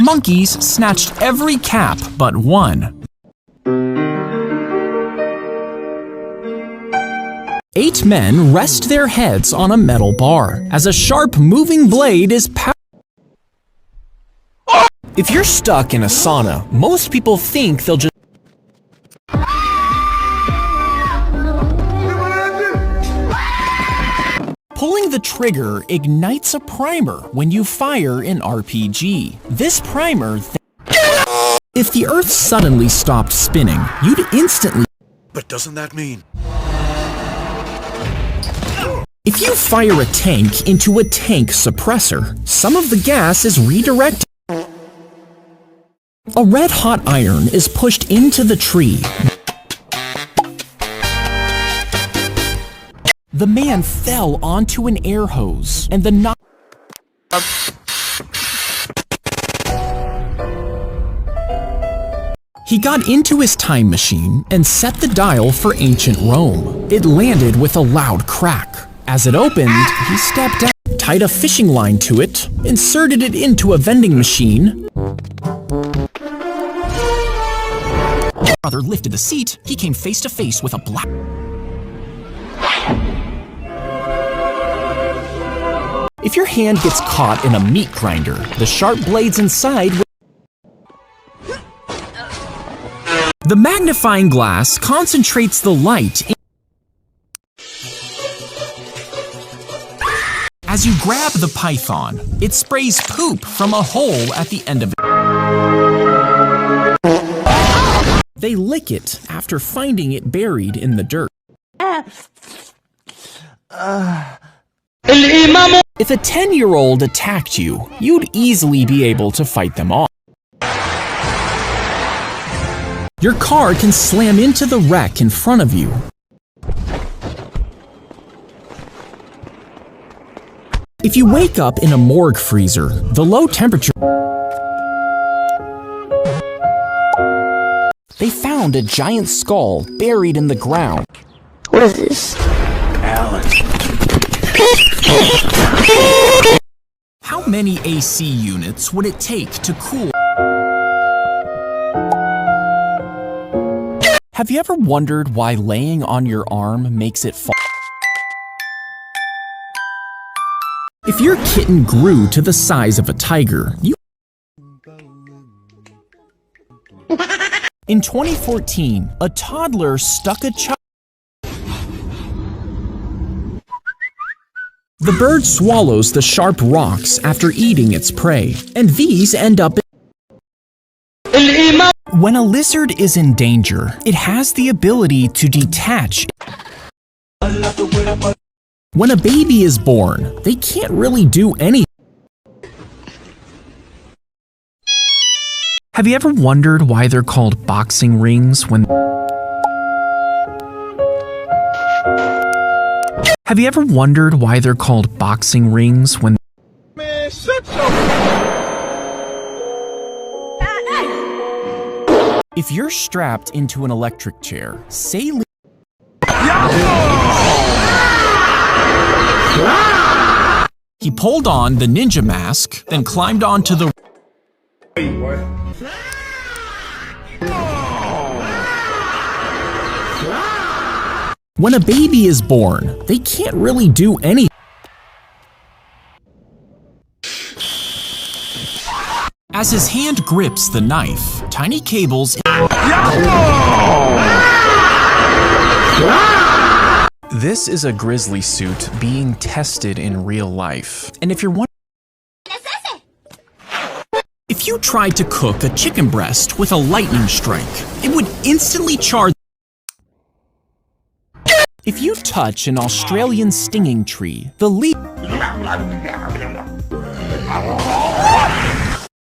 Monkeys snatched every cap but one. 8 men rest their heads on a metal bar as a sharp moving blade is If you're stuck in a sauna, most people think they'll just Pulling the trigger ignites a primer when you fire an RPG. This primer If the Earth suddenly stopped spinning, you'd instantly But doesn't that mean? If you fire a tank into a tank suppressor, some of the gas is redirected. A red-hot iron is pushed into the tree. The man fell onto an air hose, and the He got into his time machine and set the dial for ancient Rome. It landed with a loud crack. As it opened, he stepped out, tied a fishing line to it, inserted it into a vending machine. Brother lifted the seat. He came face to face with a black. If your hand gets caught in a meat grinder, the sharp blades inside The magnifying glass concentrates the light. As you grab the python, it sprays poop from a hole at the end of it. They lick it after finding it buried in the dirt. If a 10-year-old attacked you, you'd easily be able to fight them off. Your car can slam into the wreck in front of you. If you wake up in a morgue freezer, the low temperature... They found a giant skull buried in the ground. What is this? Alan. How many AC units would it take to cool? Have you ever wondered why laying on your arm makes it fall? If your kitten grew to the size of a tiger, you... In 2014, a toddler stuck a child. The bird swallows the sharp rocks after eating its prey, and these end up in... When a lizard is in danger, it has the ability to detach. When a baby is born, they can't really do anything. Have you ever wondered why they're called boxing rings when... Have you ever wondered why they're called boxing rings when... Man, shut your... If you're strapped into an electric chair, say... He pulled on the ninja mask, then climbed onto the... When a baby is born, they can't really do anything. As his hand grips the knife, tiny cables... This is a grizzly suit being tested in real life. And if you're wondering... If you tried to cook a chicken breast with a lightning strike, it would instantly charge. If you touch an Australian stinging tree, the leaf...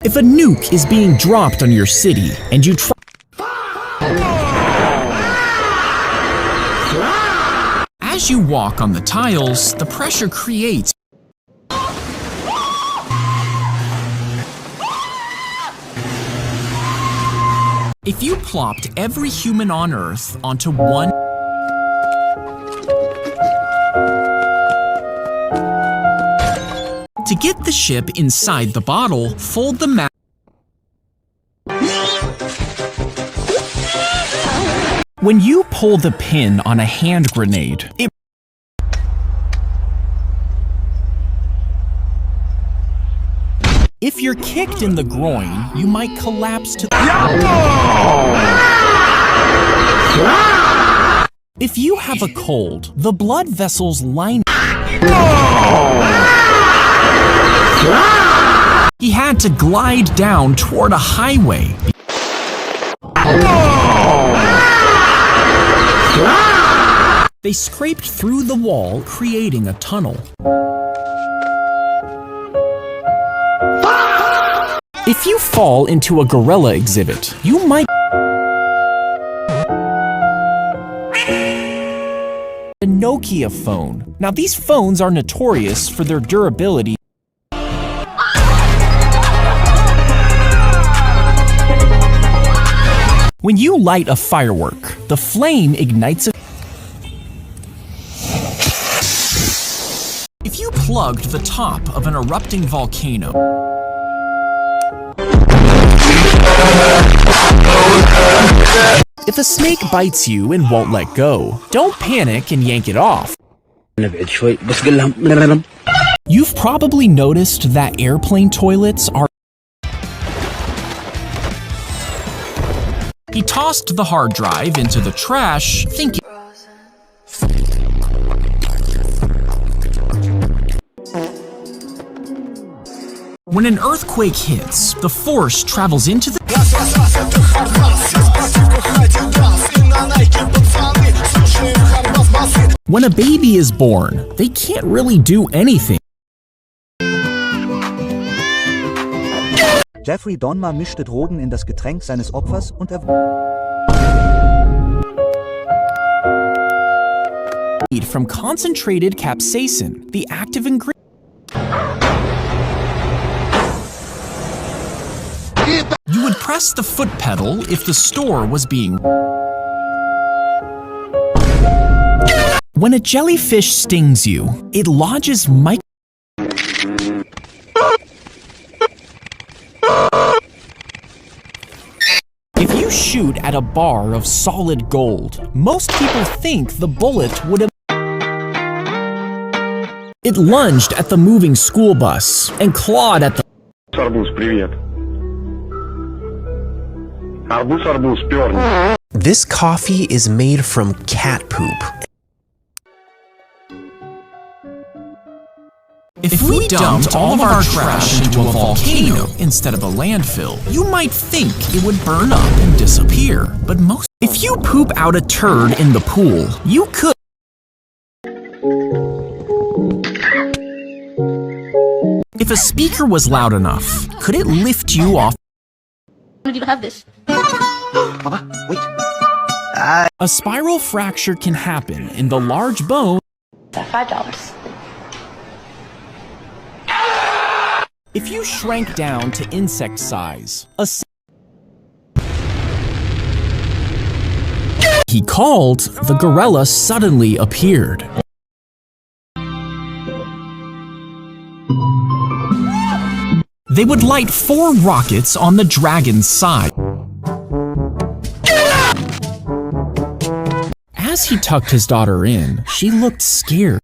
If a nuke is being dropped on your city, and you try... As you walk on the tiles, the pressure creates... If you plopped every human on Earth onto one... To get the ship inside the bottle, fold the map. When you pull the pin on a hand grenade, if you're kicked in the groin, you might collapse to If you have a cold, the blood vessels line. He had to glide down toward a highway. They scraped through the wall, creating a tunnel. If you fall into a gorilla exhibit, you might a Nokia phone. Now these phones are notorious for their durability. When you light a firework, the flame ignites a... If you plugged the top of an erupting volcano, if a snake bites you and won't let go, don't panic and yank it off. You've probably noticed that airplane toilets are... He tossed the hard drive into the trash, thinking... When an earthquake hits, the force travels into the... When a baby is born, they can't really do anything. Jeffrey Dahmer mischte Drogen in das Getränk seines Opfers und From concentrated capsaicin, the active ingredient. You would press the foot pedal if the store was being... When a jellyfish stings you, it lodges If you shoot at a bar of solid gold, most people think the bullet would have... It lunged at the moving school bus and clawed at the... Арбуз, привет. Арбуз, перни. This coffee is made from cat poop. If we dumped all of our trash into a volcano instead of a landfill, you might think it would burn up and disappear. But if you poop out a turd in the pool, you could. If a speaker was loud enough, could it lift you off? When did you have this? Papa, wait. A spiral fracture can happen in the large bone. $5. If you shrank down to insect size, he called, the gorilla suddenly appeared. They would light 4 rockets on the dragon's side. As he tucked his daughter in, she looked scared.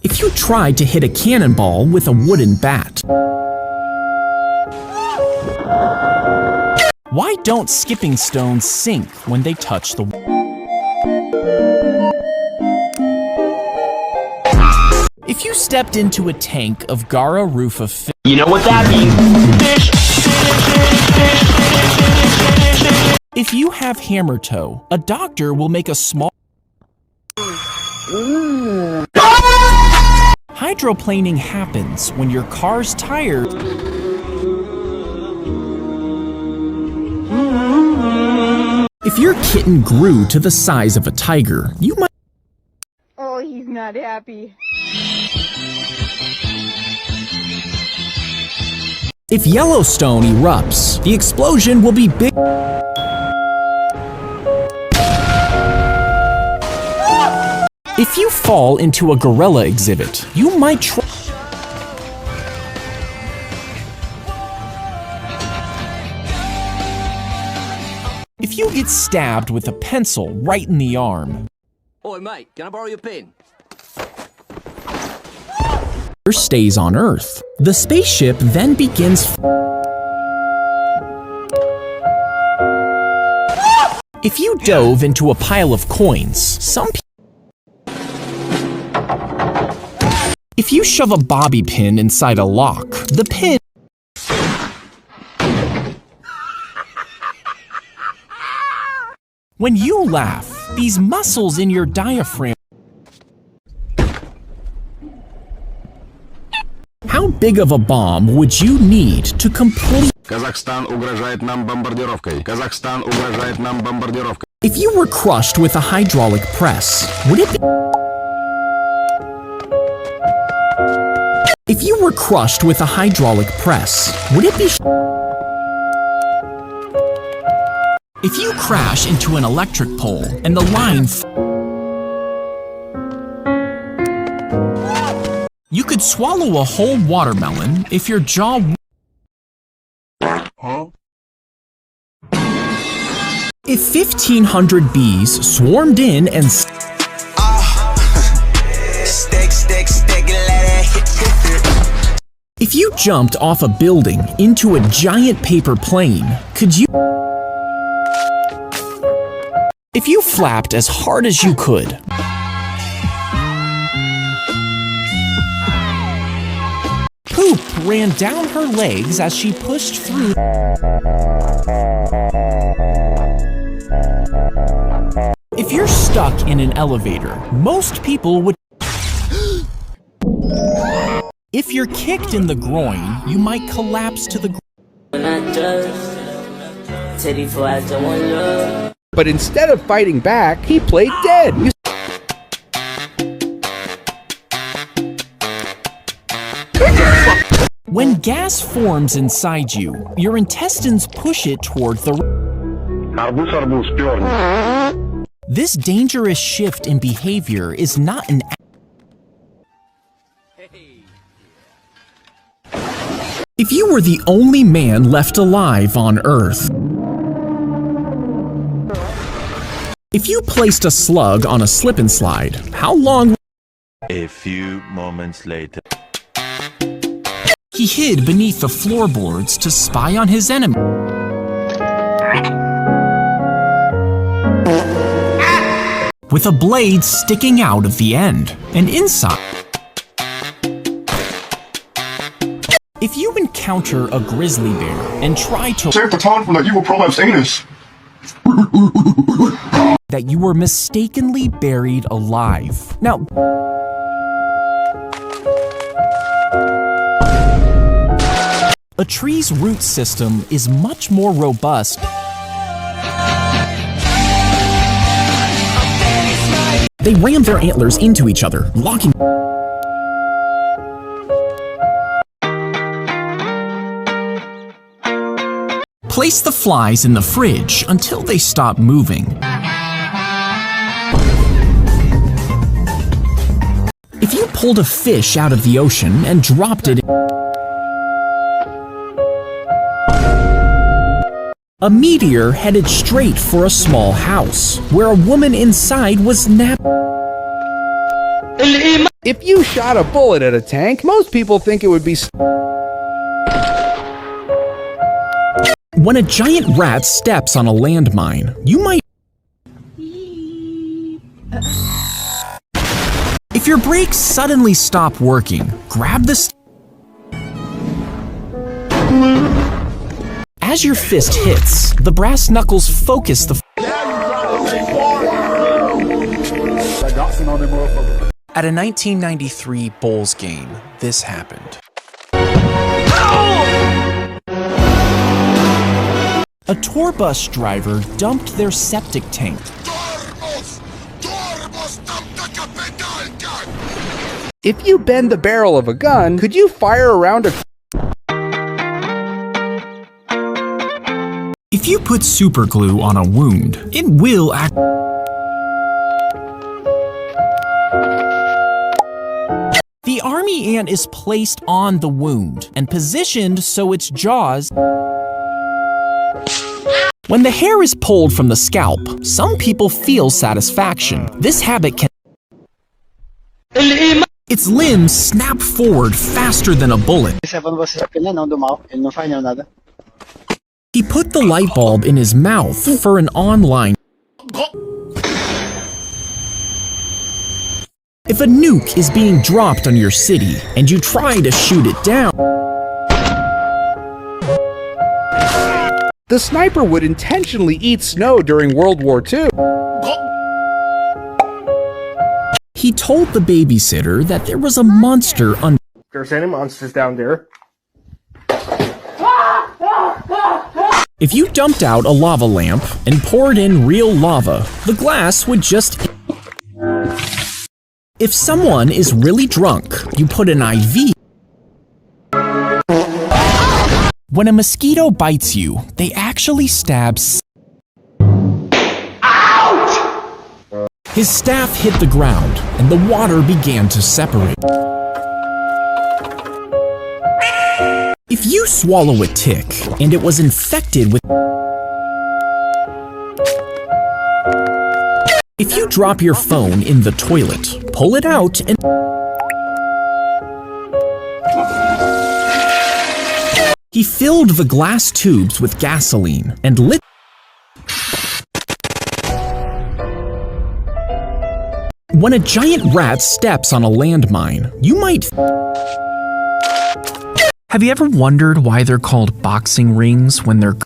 If you tried to hit a cannonball with a wooden bat, why don't skipping stones sink when they touch the water? If you stepped into a tank of Gara Rufa fish, you know what that means? Fish. If you have hammer toe, a doctor will make a small... Hydroplaning happens when your car's tires... If your kitten grew to the size of a tiger, you might... Oh, he's not happy. If Yellowstone erupts, the explosion will be big. If you fall into a gorilla exhibit, you might try. If you get stabbed with a pencil right in the arm, Oi, mate, can I borrow your pen? stays on Earth. The spaceship then begins. If you dove into a pile of coins, if you shove a bobby pin inside a lock, the pin when you laugh, these muscles in your diaphragm. How big of a bomb would you need to complete? Казахстан угрожает нам бомбардировкой. Казахстан угрожает нам бомбардировкой. If you were crushed with a hydraulic press, would it be? If you were crushed with a hydraulic press, would it be? If you crash into an electric pole and the line you could swallow a whole watermelon if your jaw. If 1,500 bees swarmed in and if you jumped off a building into a giant paper plane, could you? If you flapped as hard as you could. Poop ran down her legs as she pushed through. If you're stuck in an elevator, most people would. If you're kicked in the groin, you might collapse to the ground. But instead of fighting back, he played dead. When gas forms inside you, your intestines push it toward the. Арбуз, арбуз, перни. This dangerous shift in behavior is not an. If you were the only man left alive on Earth, if you placed a slug on a slip and slide, how long? A few moments later. He hid beneath the floorboards to spy on his enemy. With a blade sticking out of the end, and inside. If you encounter a grizzly bear and try to Save the time from that evil prolapsed anus. that you were mistakenly buried alive. Now, a tree's root system is much more robust. They ram their antlers into each other, locking. Place the flies in the fridge until they stop moving. If you pulled a fish out of the ocean and dropped it, a meteor headed straight for a small house, where a woman inside was napping. If you shot a bullet at a tank, most people think it would be. When a giant rat steps on a landmine, you might. If your brakes suddenly stop working, grab the. As your fist hits, the brass knuckles focus the. At a 1993 Bulls game, this happened. A tour bus driver dumped their septic tank. If you bend the barrel of a gun, could you fire around a... If you put super glue on a wound, it will act. The army ant is placed on the wound and positioned so its jaws When the hair is pulled from the scalp, some people feel satisfaction. This habit can... Its limbs snap forward faster than a bullet. He put the light bulb in his mouth for an online... If a nuke is being dropped on your city and you try to shoot it down, The sniper would intentionally eat snow during World War II. he told the babysitter that there was a monster under... There's any monsters down there. If you dumped out a lava lamp and poured in real lava, the glass would just... If someone is really drunk, you put an IV. When a mosquito bites you, they actually stab... His staff hit the ground, and the water began to separate. If you swallow a tick, and it was infected with... If you drop your phone in the toilet, pull it out and... He filled the glass tubes with gasoline and lit... When a giant rat steps on a landmine, you might... Have you ever wondered why they're called boxing rings when they're...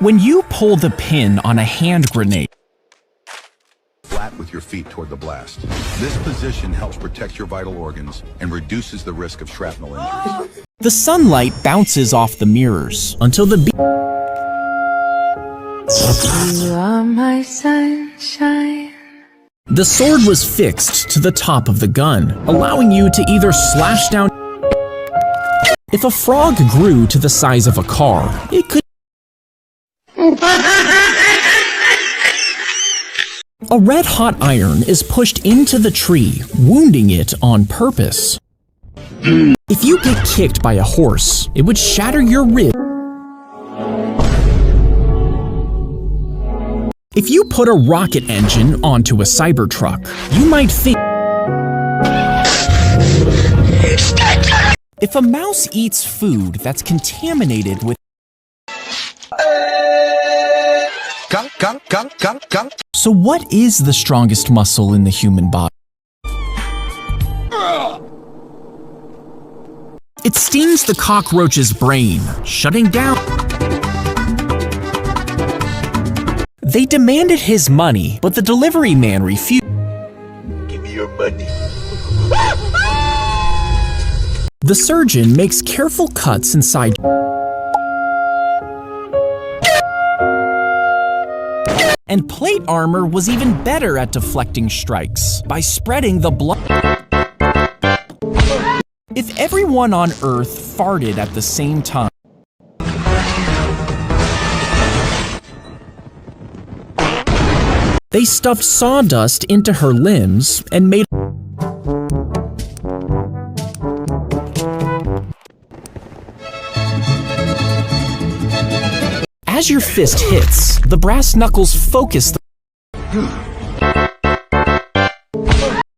When you pull the pin on a hand grenade... Flat with your feet toward the blast. This position helps protect your vital organs and reduces the risk of shrapnel injuries. The sunlight bounces off the mirrors until the... You are my sunshine. The sword was fixed to the top of the gun, allowing you to either slash down... If a frog grew to the size of a car, it could... A red-hot iron is pushed into the tree, wounding it on purpose. If you get kicked by a horse, it would shatter your rib. If you put a rocket engine onto a Cybertruck, you might think... If a mouse eats food that's contaminated with... So what is the strongest muscle in the human body? It stings the cockroach's brain, shutting down... They demanded his money, but the delivery man refused. Give me your money. The surgeon makes careful cuts inside. And plate armor was even better at deflecting strikes by spreading the blood. If everyone on Earth farted at the same time, they stuffed sawdust into her limbs and made... As your fist hits, the brass knuckles focus the...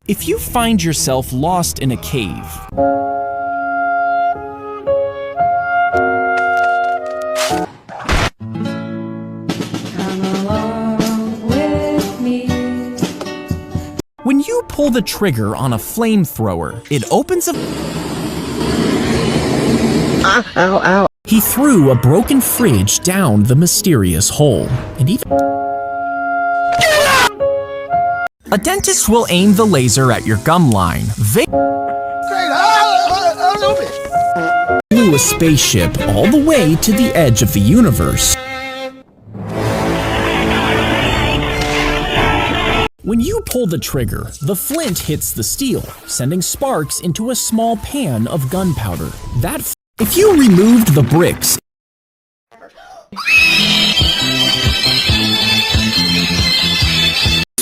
If you find yourself lost in a cave, when you pull the trigger on a flamethrower, it opens a... Ow, ow. He threw a broken fridge down the mysterious hole, and even... A dentist will aim the laser at your gum line. They flew a spaceship all the way to the edge of the universe. When you pull the trigger, the flint hits the steel, sending sparks into a small pan of gunpowder. If you removed the bricks,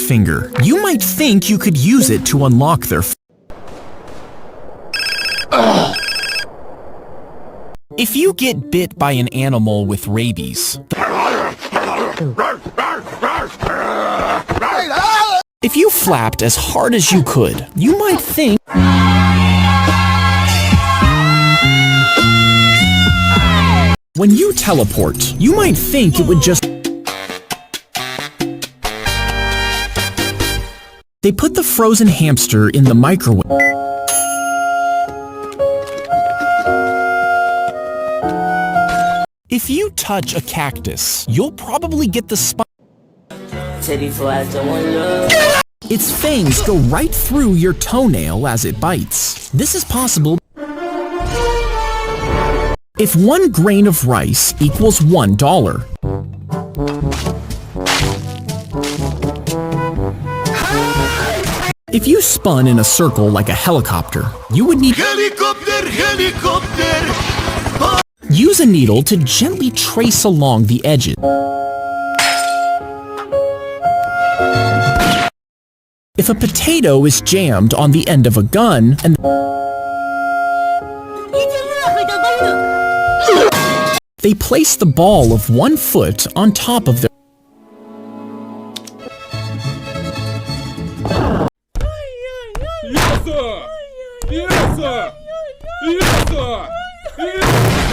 finger, you might think you could use it to unlock their... If you get bit by an animal with rabies, if you flapped as hard as you could, you might think when you teleport, you might think it would just... They put the frozen hamster in the microwave. If you touch a cactus, you'll probably get the spine. Its fangs go right through your toenail as it bites. This is possible if 1 grain of rice equals $1. If you spun in a circle like a helicopter, you would need... Use a needle to gently trace along the edges. If a potato is jammed on the end of a gun and they place the ball of 1 foot on top of their... Yes, sir! Yes, sir! Yes, sir! Yes, sir!